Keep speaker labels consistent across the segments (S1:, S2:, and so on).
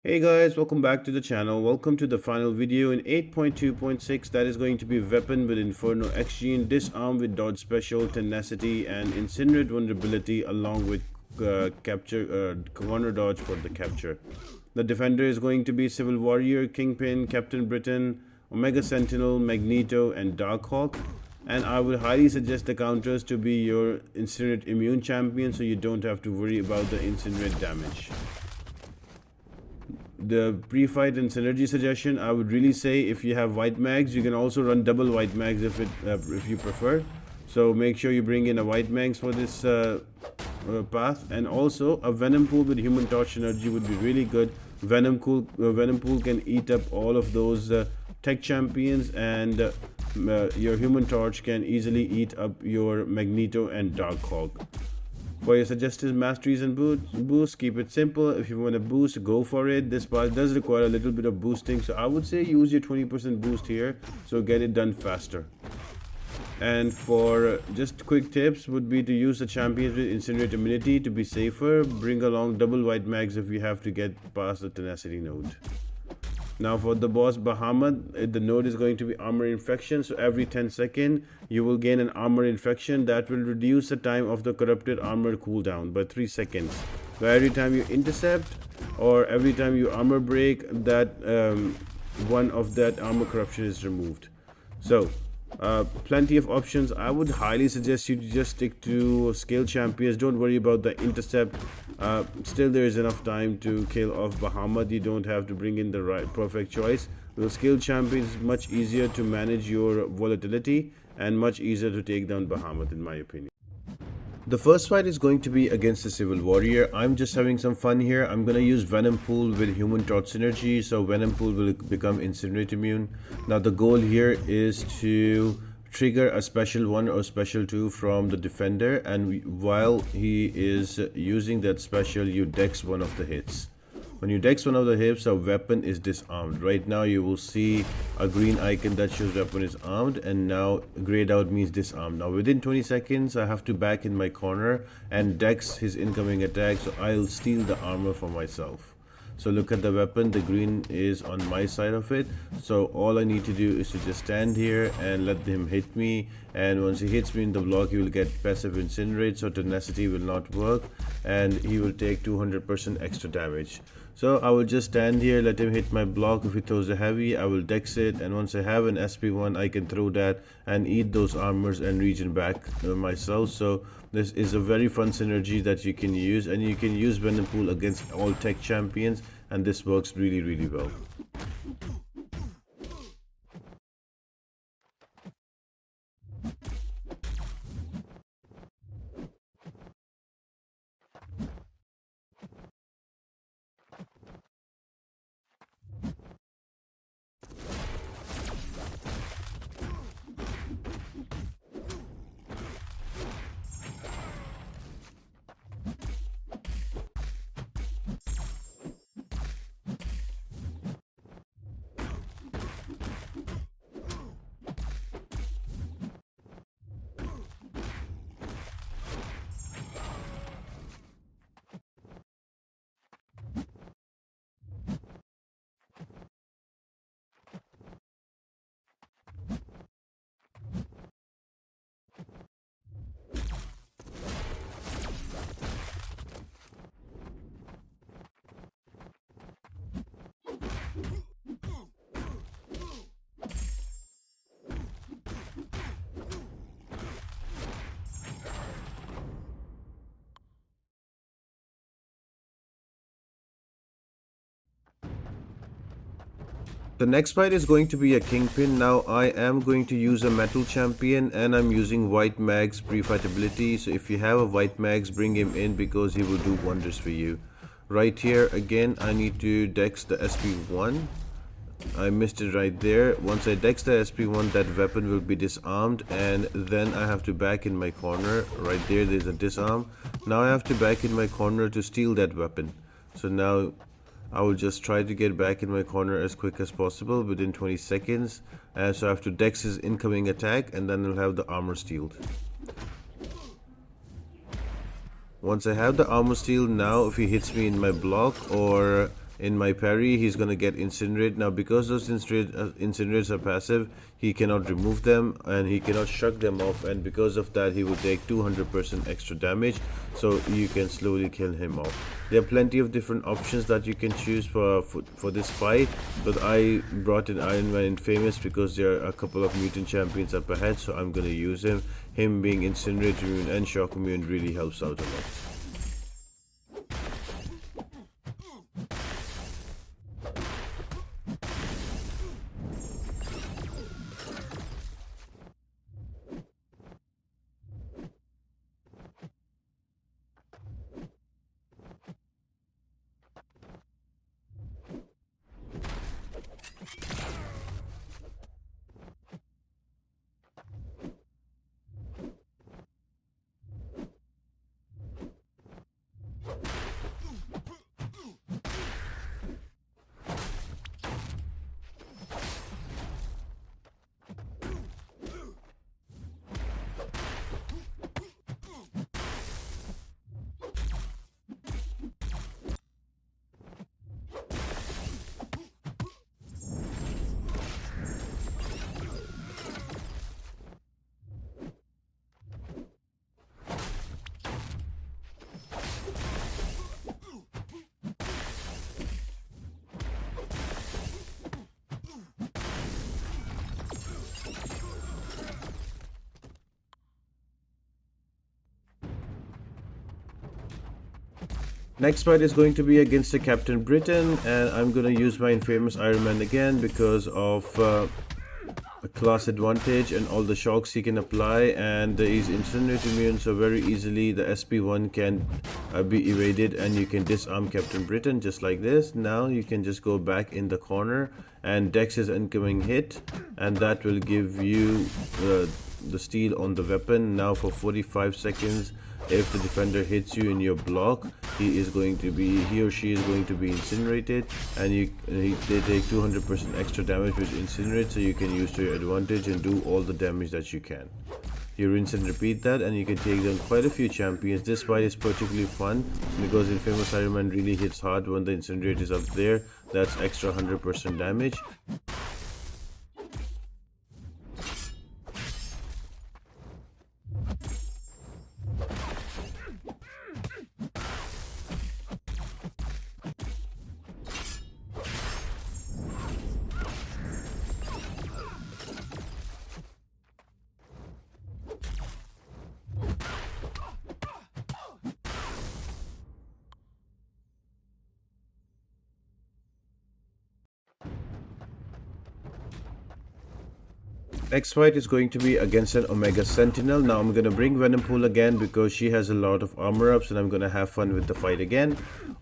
S1: Hey guys, welcome back to the channel. Welcome to the final video in 8.2.6 that is going to be weapon with Inferno X-Gene, disarm with dodge special, tenacity and incinerate vulnerability along with corner dodge for the capture. The defender is going to be Civil Warrior, Kingpin, Captain Britain, Omega Sentinel, Magneto and Darkhawk. And I would highly suggest the counters to be your Incinerate immune champion so you don't have to worry about the Incinerate damage. The pre-fight and synergy suggestion, I would really say if you have white mags, you can also run double white mags if you prefer. So make sure you bring in a white mags for this path, and also a venom pool with human torch synergy would be really good. Venom pool can eat up all of those tech champions, and your human torch can easily eat up your Magneto and Darkhawk. For your suggested masteries and boost, keep it simple. If you want to boost, go for it. This part does require a little bit of boosting, so I would say use your 20% boost here, so get it done faster. And for just quick tips would be to use the champions with Incinerate immunity to be safer. Bring along double white mags if you have to get past the tenacity node. Now for the boss Bahamet, the node is going to be armor infection. So every 10 seconds, you will gain an armor infection that will reduce the time of the corrupted armor cooldown by 3 seconds. So every time you intercept or every time you armor break, that one of that armor corruption is removed. So plenty of options. I would highly suggest you to just stick to scale champions. Don't worry about the intercept. Still there is enough time to kill off Bahamet. You don't have to bring in the perfect choice. The scale champion is much easier to manage your volatility and much easier to take down Bahamet, in my opinion. The first fight is going to be against the Civil Warrior. I'm just having some fun here. I'm going to use Venom Pool with Human Torch synergy, so Venom Pool will become Incinerate immune. Now the goal here is to trigger a special 1 or special 2 from the defender, and while he is using that special, you dex one of the hits. When you dex one of the hits, a weapon is disarmed. Right now you will see a green icon that shows weapon is armed, and now grayed out means disarmed. Now within 20 seconds I have to back in my corner and dex his incoming attack, so I'll steal the armor for myself. So look at the weapon, the green is on my side of it, so all I need to do is to just stand here and let him hit me, and once he hits me in the block he will get passive incinerate, so tenacity will not work and he will take 200% extra damage. So I will just stand here, let him hit my block. If he throws a heavy, I will dex it, and once I have an SP1 I can throw that and eat those armors and regen back myself. So this is a very fun synergy that you can use, and you can use Venom Pool against all tech champions, and this works really well. The next fight is going to be a Kingpin. Now I am going to use a metal champion, and I'm using white mags pre-fight ability. So if you have a white mags, bring him in because he will do wonders for you. Right here again I need to dex the SP1. I missed it right there. Once I dex the SP1, that weapon will be disarmed, and then I have to back in my corner. Right there's a disarm. Now I have to back in my corner to steal that weapon. So now I will just try to get back in my corner as quick as possible within 20 seconds. So I have to dex his incoming attack, and then I'll have the armor stealed. Once I have the armor steal, now if he hits me in my block or in my parry, he's gonna get Incinerate. Now because those Incinerates are passive, he cannot remove them and he cannot shrug them off, and because of that he will take 200% extra damage, so you can slowly kill him off. There are plenty of different options that you can choose for this fight, but I brought in Iron Man Infamous because there are a couple of mutant champions up ahead, so I'm gonna use him. Him being Incinerate immune and Shock immune really helps out a lot. Next fight is going to be against the Captain Britain, and I'm going to use my Infamous Iron Man again because of a class advantage and all the shocks he can apply, and he's Incinerate immune, so very easily the SP1 can be evaded and you can disarm Captain Britain just like this. Now you can just go back in the corner and Dex his incoming hit, and that will give you the steal on the weapon. Now for 45 seconds, if the defender hits you in your block, he or she is going to be incinerated, and they take 200% extra damage with Incinerate, so you can use to your advantage and do all the damage that you can. You rinse and repeat that, and you can take down quite a few champions. This fight is particularly fun because Infamous Iron Man really hits hard when the Incinerate is up there. That's extra 100% damage. Next fight is going to be against an Omega Sentinel. Now I'm going to bring Venompool again because she has a lot of armor ups, and I'm going to have fun with the fight again.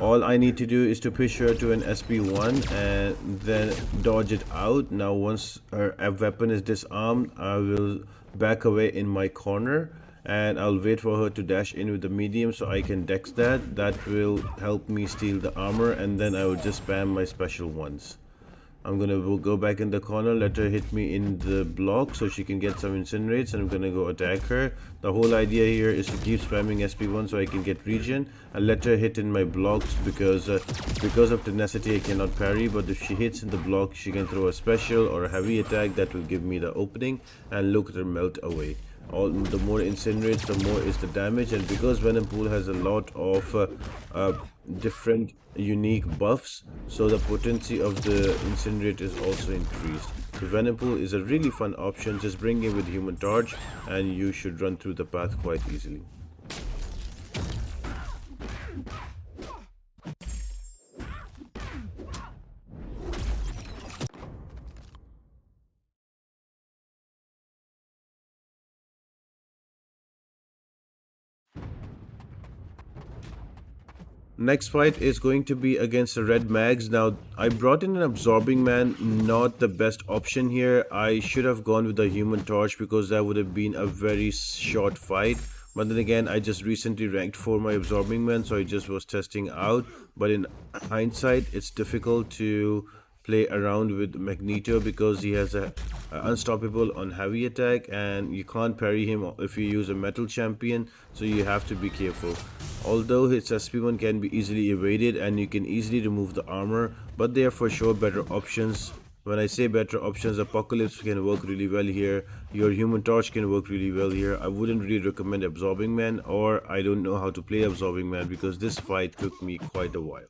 S1: All I need to do is to push her to an SP1 and then dodge it out. Now once her weapon is disarmed, I will back away in my corner and I'll wait for her to dash in with the medium so I can dex that. That will help me steal the armor, and then I will just spam my special ones. I'm gonna go back in the corner, let her hit me in the block so she can get some Incinerates, and I'm gonna go attack her. The whole idea here is to keep spamming SP1 so I can get regen and let her hit in my blocks because of Tenacity I cannot parry, but if she hits in the block she can throw a special or a heavy attack that will give me the opening, and look at her melt away. The more Incinerates, the more is the damage, and because Venompool has a lot of different unique buffs, so the potency of the Incinerate is also increased. So Venompool is a really fun option. Just bring it with Human Torch and you should run through the path quite easily. Next fight is going to be against the Red Mags. Now I brought in an Absorbing Man, not the best option here. I should have gone with the Human Torch because that would have been a very short fight, but then again I just recently ranked for my Absorbing Man, so I just was testing out. But in hindsight it's difficult to play around with Magneto because he has a unstoppable on heavy attack, and you can't parry him if you use a metal champion, so you have to be careful. Although his SP1 can be easily evaded and you can easily remove the armor, but they are for sure better options. When I say better options, Apocalypse can work really well here, your Human Torch can work really well here. I wouldn't really recommend Absorbing Man, or I don't know how to play Absorbing Man because this fight took me quite a while.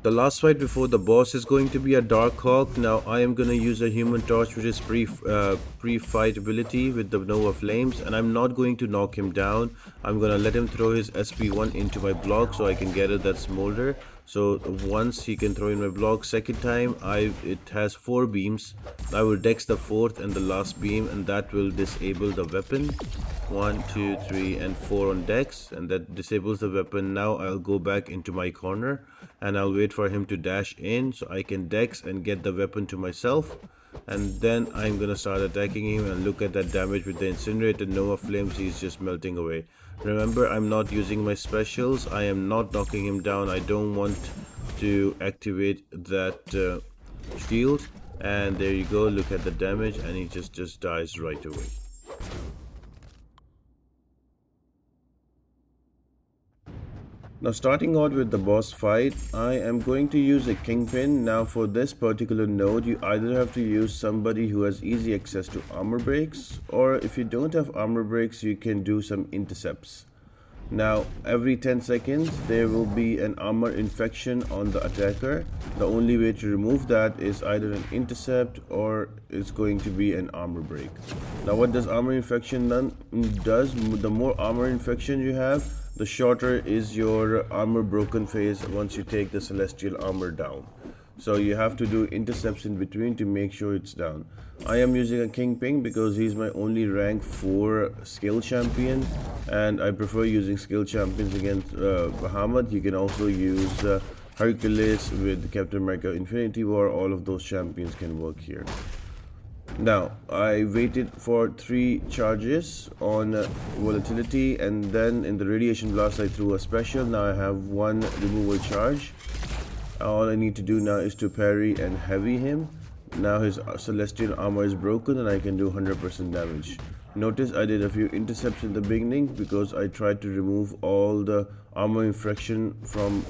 S1: The last fight before the boss is going to be a Darkhawk. Now I am going to use a Human Torch, which is pre-fight ability with the Nova Flames, and I'm not going to knock him down. I'm going to let him throw his SP1 into my block so I can get it that smolder. So once he can throw in my block, second time it has 4 beams. I will dex the 4th and the last beam, and that will disable the weapon. 1, 2, 3 and 4 on dex, and that disables the weapon. Now I'll go back into my corner and I'll wait for him to dash in so I can dex and get the weapon to myself, and then I'm gonna start attacking him. And look at that damage with the Incinerate and Nova Flames. He's just melting away. Remember, I'm not using my specials. I am not knocking him down. I don't want to activate that shield. And there you go, look at the damage, and he just dies right away. Now starting out with the boss fight, I am going to use a Kingpin. Now for this particular node, you either have to use somebody who has easy access to armor breaks, or if you don't have armor breaks, you can do some intercepts. Now every 10 seconds there will be an armor infection on the attacker. The only way to remove that is either an intercept or it's going to be an armor break. Now what does armor infection does? The more armor infection you have, the shorter is your armor broken phase once you take the celestial armor down. So you have to do intercepts in between to make sure it's down. I am using a Kingpin because he's my only rank 4 skill champion, and I prefer using skill champions against Bahamet. You can also use Hercules with Captain America Infinity War. All of those champions can work here. Now I waited for 3 charges on volatility, and then in the radiation blast I threw a special. Now I have 1 removal charge. All I need to do now is to parry and heavy him. Now his celestial armor is broken and I can do 100% damage. Notice I did a few intercepts in the beginning because I tried to remove all the armor infection from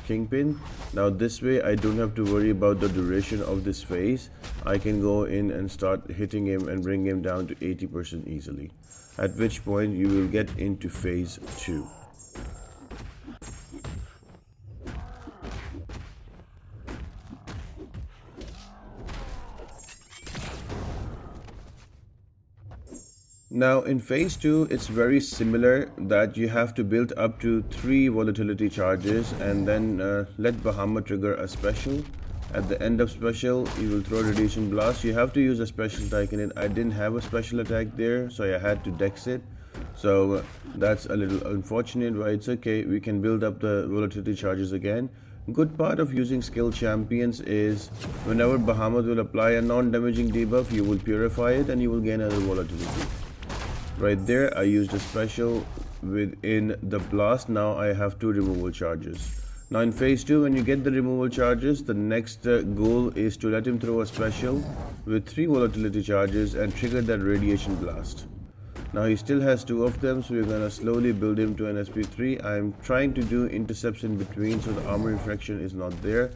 S1: Kingpin. Now this way I don't have to worry about the duration of this phase. I can go in and start hitting him and bring him down to 80% easily. At which point you will get into phase 2. Now in phase 2 it's very similar, that you have to build up to 3 volatility charges and then let Bahamet trigger a special. At the end of special you will throw radiation blast. You have to use a special attack in it. I didn't have a special attack there, so I had to dex it. So that's a little unfortunate, but it's okay. We can build up the volatility charges again. Good part of using skill champions is whenever Bahamet will apply a non-damaging debuff, you will purify it and you will gain another volatility. Right there I used a special within the blast. Now I have 2 removal charges. Now in phase 2 when you get the removal charges, the next goal is to let him throw a special with 3 volatility charges and trigger that radiation blast. Now he still has 2 of them, so we're gonna slowly build him to an SP3. I'm trying to do intercepts in between so the armor infection is not there.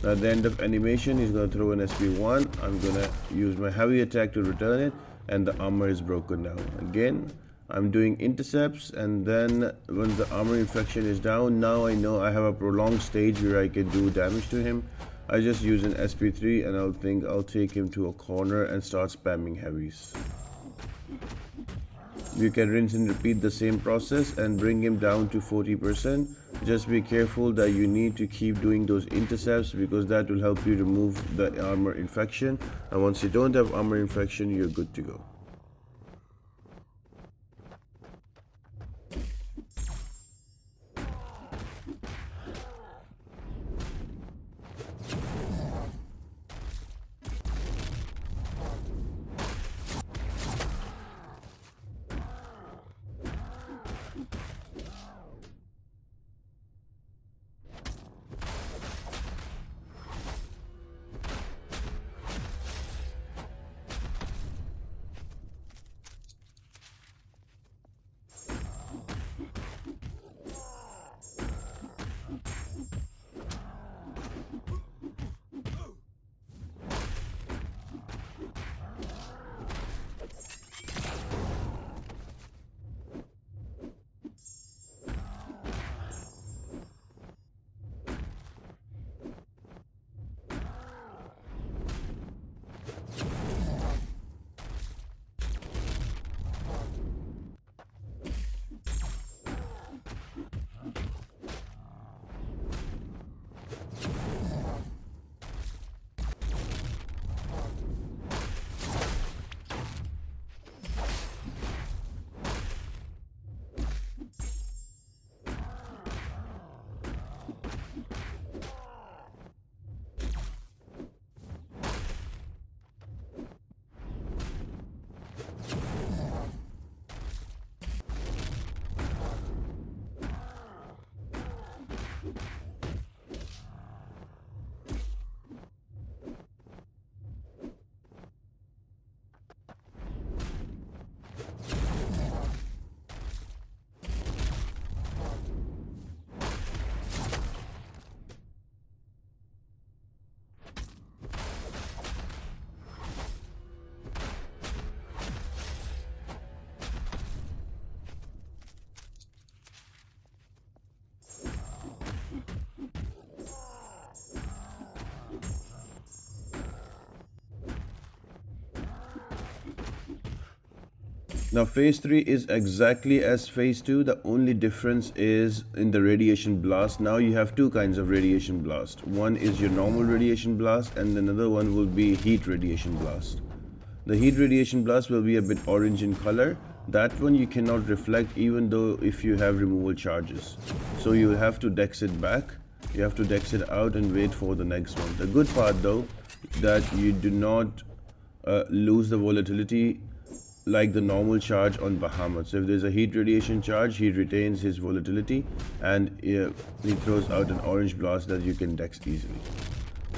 S1: Now at the end of animation he's gonna throw an SP1. I'm gonna use my heavy attack to return it, and the armor is broken now. Again I'm doing intercepts, and then when the armor infection is down, now I know I have a prolonged stage where I can do damage to him. I just use an SP3 and I'll take him to a corner and start spamming heavies. You can rinse and repeat the same process and bring him down to 40%. Just be careful that you need to keep doing those intercepts because that will help you remove the armor infection, and once you don't have armor infection you're good to go. Now phase 3 is exactly as phase 2. The only difference is in the radiation blast. Now you have two kinds of radiation blast. One is your normal radiation blast and another one will be heat radiation blast. The heat radiation blast will be a bit orange in color. That one you cannot reflect even though if you have removal charges. So you have to dex it back. You have to dex it out and wait for the next one. The good part though, that you do not lose the volatility like the normal charge on Bahamet. So if there's a heat radiation charge, he retains his volatility and he throws out an orange blast that you can dex easily.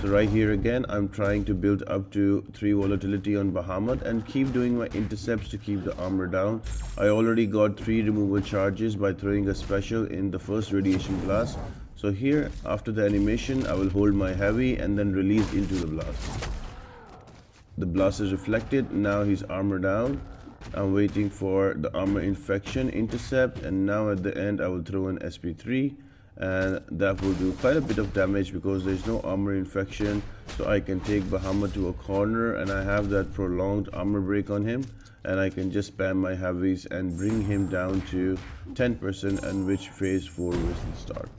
S1: So right here again, I'm trying to build up to 3 volatility on Bahamet and keep doing my intercepts to keep the armor down. I already got 3 removal charges by throwing a special in the first radiation blast. So here, after the animation, I will hold my heavy and then release into the blast. The blast is reflected, now he's armor down. I'm waiting for the armor infection intercept, and now at the end I will throw an SP3 and that will do quite a bit of damage because there's no armor infection. So I can take Bahamet to a corner and I have that prolonged armor break on him, and I can just spam my heavies and bring him down to 10%, and which phase 4 will start.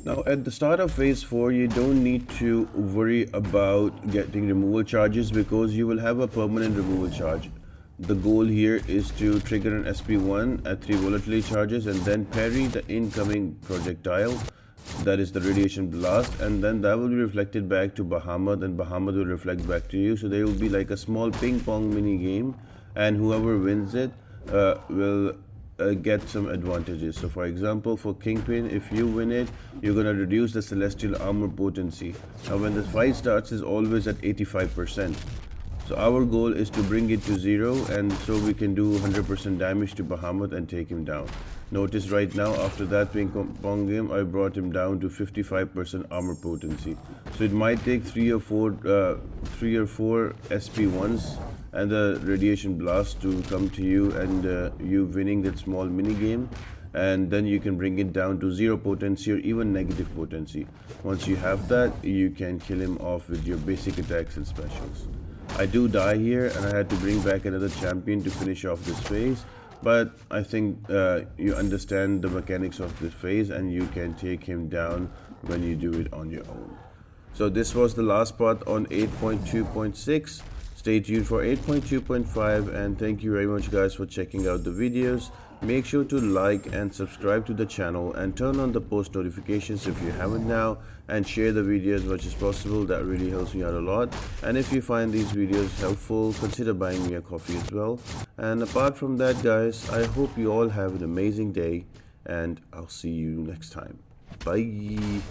S1: Now at the start of phase 4, you don't need to worry about getting removal charges because you will have a permanent removal charge. The goal here is to trigger an SP1 at 3 volatility charges and then parry the incoming projectile, that is the radiation blast, and then that will be reflected back to Bahamet and Bahamet will reflect back to you. So there will be like a small ping pong mini game, and whoever wins it will get some advantages. So for example, for Kingpin, if you win it, you're gonna reduce the celestial armor potency. Now when the fight starts, is always at 85%. So our goal is to bring it to 0, and so we can do 100% damage to Bahamet and take him down. Notice right now, after that ping pong game, I brought him down to 55% armor potency. So it might take 3 or 4 SP1s and the radiation blast to come to you, and you winning that small mini game, and then you can bring it down to 0 potency or even negative potency. Once you have that, you can kill him off with your basic attacks and specials. I do die here and I had to bring back another champion to finish off this phase, but I think you understand the mechanics of this phase and you can take him down when you do it on your own. So this was the last part on 8.2.6. Stay tuned for 8.2.5, and thank you very much guys for checking out the videos. Make sure to like and subscribe to the channel and turn on the post notifications if you haven't now, and share the video as much as possible. That really helps me out a lot. And if you find these videos helpful, consider buying me a coffee as well. And apart from that guys, I hope you all have an amazing day, and I'll see you next time. Bye.